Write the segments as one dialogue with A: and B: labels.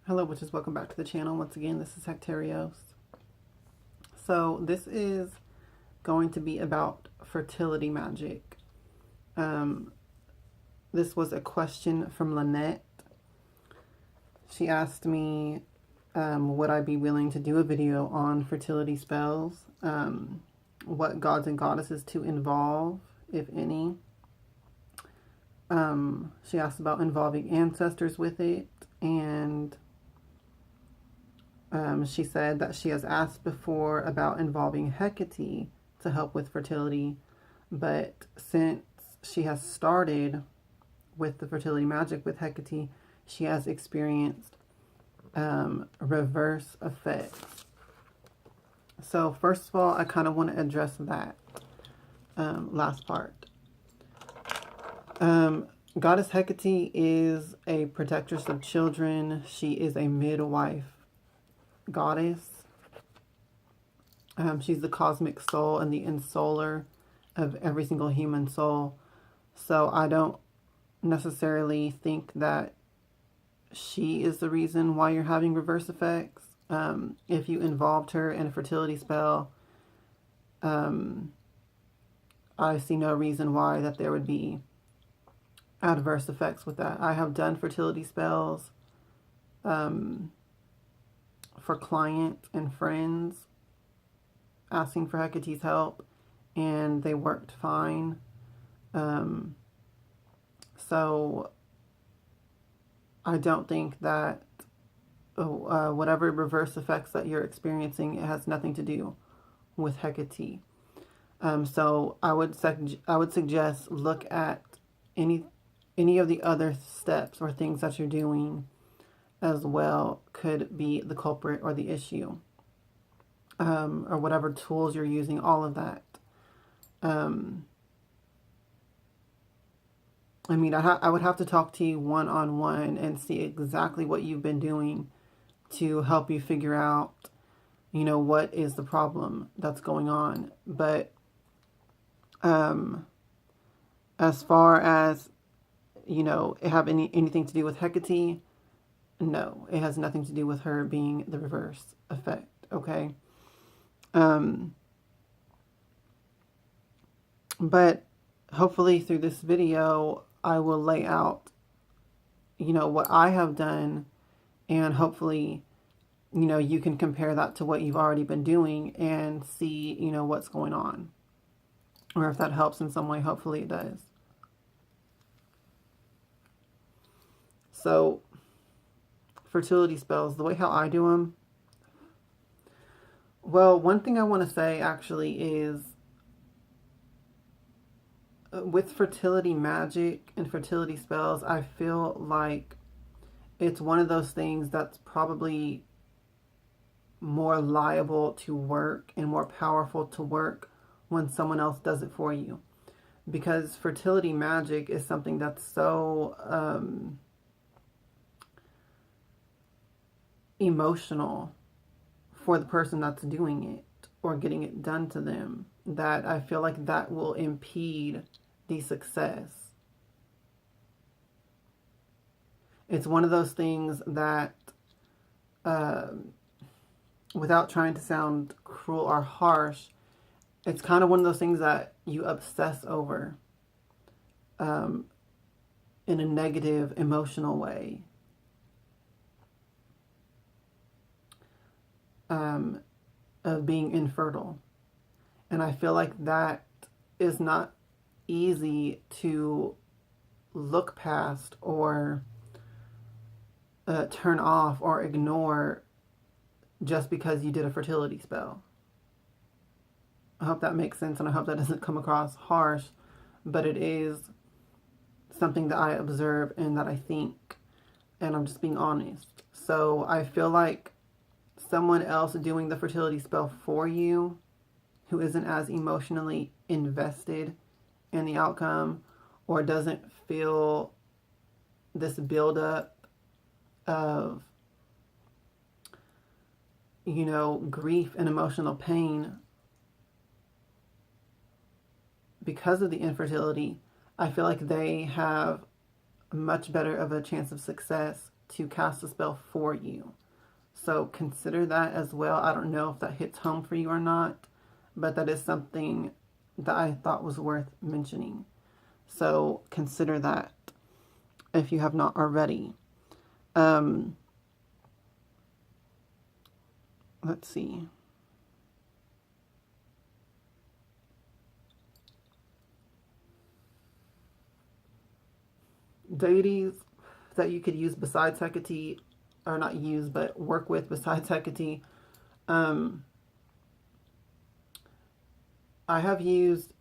A: Hello, witches. Welcome back to the channel. Once again, this is Hecterios. So this is going to be about fertility magic. This was a question from Lynette. She asked me, would I be willing to do a video on fertility spells? What gods and goddesses to involve, if any. She asked about involving ancestors with it, and she said that she has asked before about involving Hecate to help with fertility, but since she has started with the fertility magic with Hecate, she has experienced reverse effects. So first of all, I kind of want to address that last part. Goddess Hecate is a protectress of children. She is a midwife goddess. She's the cosmic soul and the ensoler of every single human soul. So I don't necessarily think that she is the reason why you're having reverse effects. If you involved her in a fertility spell, I see no reason why that there would be adverse effects with that. I have done fertility spells for clients and friends asking for Hecate's help, and they worked fine. So I don't think that whatever reverse effects that you're experiencing, it has nothing to do with Hecate. So I would suggest look at any of the other steps or things that you're doing as well could be the culprit or the issue, or whatever tools you're using, all of that. I mean, I would have to talk to you one-on-one and see exactly what you've been doing to help you figure out, you know, what is the problem that's going on. But as far as, you know, it have anything to do with Hecate, no, it has nothing to do with her being the reverse effect, okay? But hopefully through this video, I will lay out, you know, what I have done, and hopefully, you know, you can compare that to what you've already been doing and see, you know, what's going on. Or if that helps in some way, hopefully it does. So, fertility spells, the way how I do them. Well, one thing I want to say actually is with fertility magic and fertility spells, I feel like it's one of those things that's probably more liable to work and more powerful to work when someone else does it for you. Because fertility magic is something that's so emotional for the person that's doing it or getting it done to them, that I feel like that will impede the success. It's one of those things that, without trying to sound cruel or harsh, it's kind of one of those things that you obsess over in a negative, emotional way. Of being infertile. And I feel like that is not easy to look past or turn off or ignore just because you did a fertility spell. I hope that makes sense, and I hope that doesn't come across harsh, but it is something that I observe and that I think, and I'm just being honest. So I feel like someone else doing the fertility spell for you who isn't as emotionally invested in the outcome or doesn't feel this buildup of, you know, grief and emotional pain because of the infertility, I feel like they have much better of a chance of success to cast a spell for you. So consider that as well. I don't know if that hits home for you or not, but that is something that I thought was worth mentioning. So consider that if you have not already. Let's see. Deities that you could use besides Hecate, or not use, but work with besides Hecate. I have used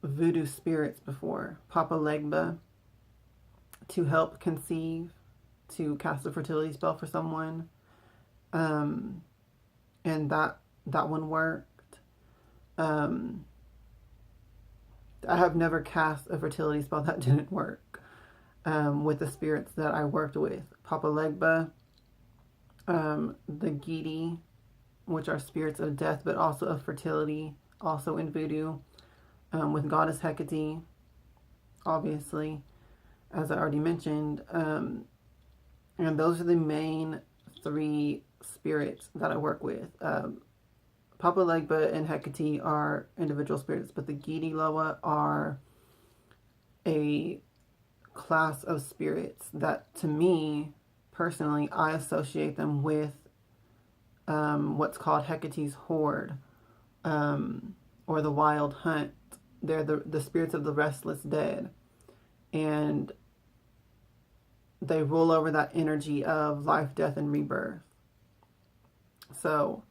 A: voodoo spirits before, Papa Legba, to help conceive, to cast a fertility spell for someone, and that one worked. I have never cast a fertility spell that didn't work with the spirits that I worked with. Papa Legba, the Gidi, which are spirits of death, but also of fertility, also in voodoo, with Goddess Hecate, obviously, as I already mentioned. And those are the main 3 spirits that I work with. Papa Legba and Hecate are individual spirits, but the Gidi Loa are a class of spirits that, to me, personally, I associate them with what's called Hecate's Horde, or the Wild Hunt. They're the spirits of the restless dead, and they rule over that energy of life, death, and rebirth. So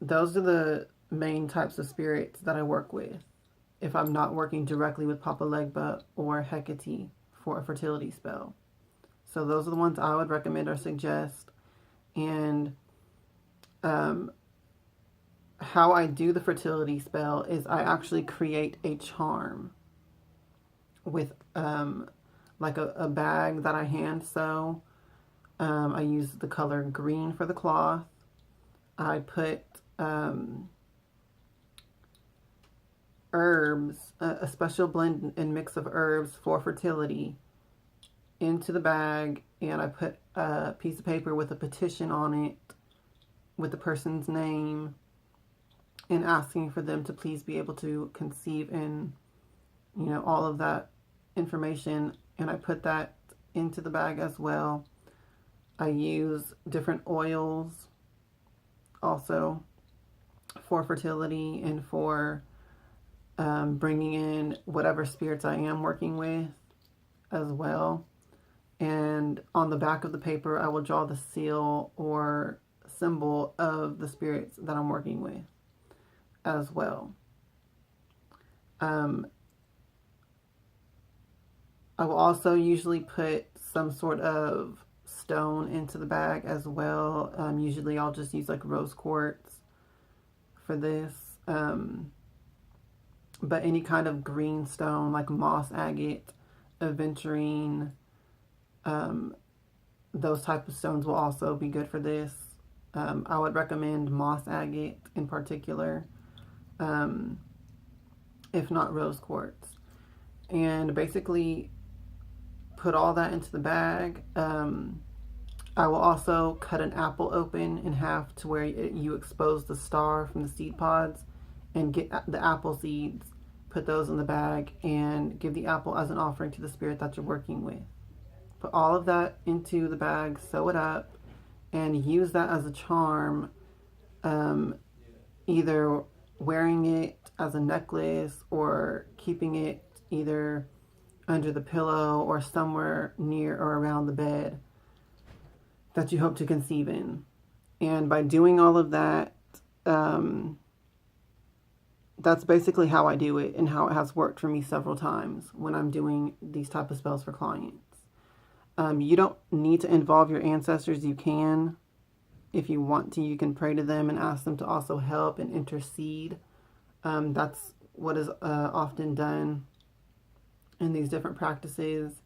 A: those are the main types of spirits that I work with if I'm not working directly with Papa Legba or Hecate for a fertility spell. So those are the ones I would recommend or suggest. And how I do the fertility spell is I actually create a charm with like a bag that I hand sew. I use the color green for the cloth. I put herbs, a special blend and mix of herbs for fertility into the bag, and I put a piece of paper with a petition on it with the person's name and asking for them to please be able to conceive, and all of that information, and I put that into the bag as well. I use different oils also for fertility and for bringing in whatever spirits I am working with as well. And on the back of the paper, I will draw the seal or symbol of the spirits that I'm working with as well. I will also usually put some sort of stone into the bag as well. Usually I'll just use like rose quartz for this. But any kind of green stone like moss agate, aventurine, those type of stones will also be good for this. I would recommend moss agate in particular, if not rose quartz. And basically put all that into the bag. I will also cut an apple open in half to where you expose the star from the seed pods, and get the apple seeds, put those in the bag, and give the apple as an offering to the spirit that you're working with. Put all of that into the bag, sew it up, and use that as a charm, either wearing it as a necklace or keeping it either under the pillow or somewhere near or around the bed that you hope to conceive in. And by doing all of that, that's basically how I do it and how it has worked for me several times when I'm doing these type of spells for clients. You don't need to involve your ancestors. You can. If you want to, you can pray to them and ask them to also help and intercede. That's what is often done in these different practices.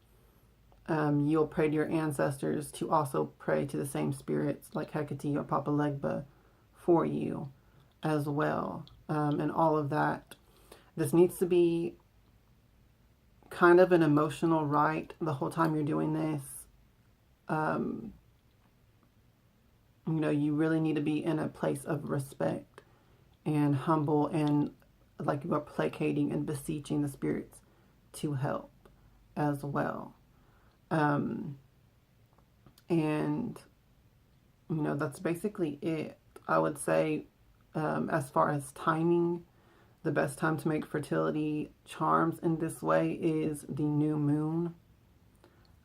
A: You'll pray to your ancestors to also pray to the same spirits like Hecate or Papa Legba for you as well. And all of that. This needs to be kind of an emotional rite the whole time you're doing this. You know, you really need to be in a place of respect and humble, and like you are placating and beseeching the spirits to help as well. And, you know, that's basically it. I would say, as far as timing, the best time to make fertility charms in this way is the new moon.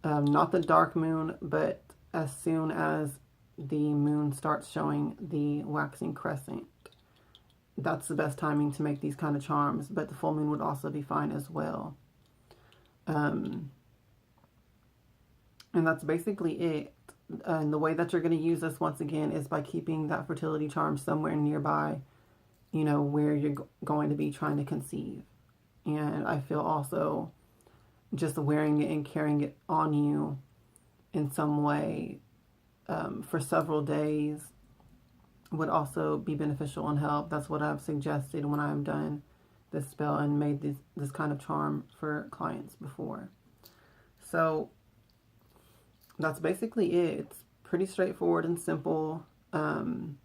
A: Not the dark moon, but as soon as the moon starts showing the waxing crescent. That's the best timing to make these kind of charms, but the full moon would also be fine as well. And that's basically it. And the way that you're going to use this, once again, is by keeping that fertility charm somewhere nearby, you know, where you're going to be trying to conceive. And I feel also just wearing it and carrying it on you in some way for several days would also be beneficial and help. That's what I've suggested when I've done this spell and made this kind of charm for clients before. So that's basically it. It's pretty straightforward and simple. And,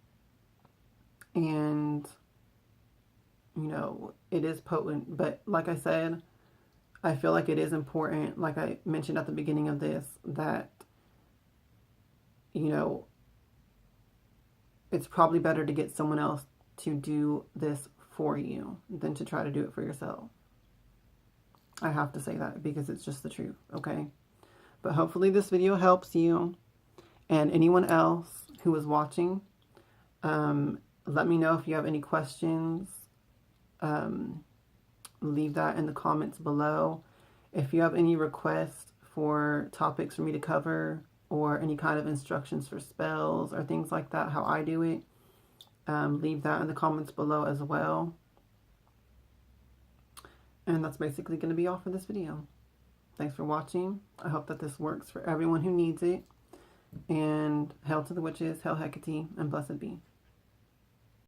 A: you know, it is potent. But like I said, I feel like it is important, like I mentioned at the beginning of this, that, you know, it's probably better to get someone else to do this for you than to try to do it for yourself. I have to say that because it's just the truth, okay? But hopefully this video helps you and anyone else who is watching. Let me know if you have any questions. Leave that in the comments below. If you have any requests for topics for me to cover, or any kind of instructions for spells or things like that, how I do it, leave that in the comments below as well. And that's basically going to be all for this video. Thanks for watching. I hope that this works for everyone who needs it. And hail to the witches, hail Hecate, and blessed be.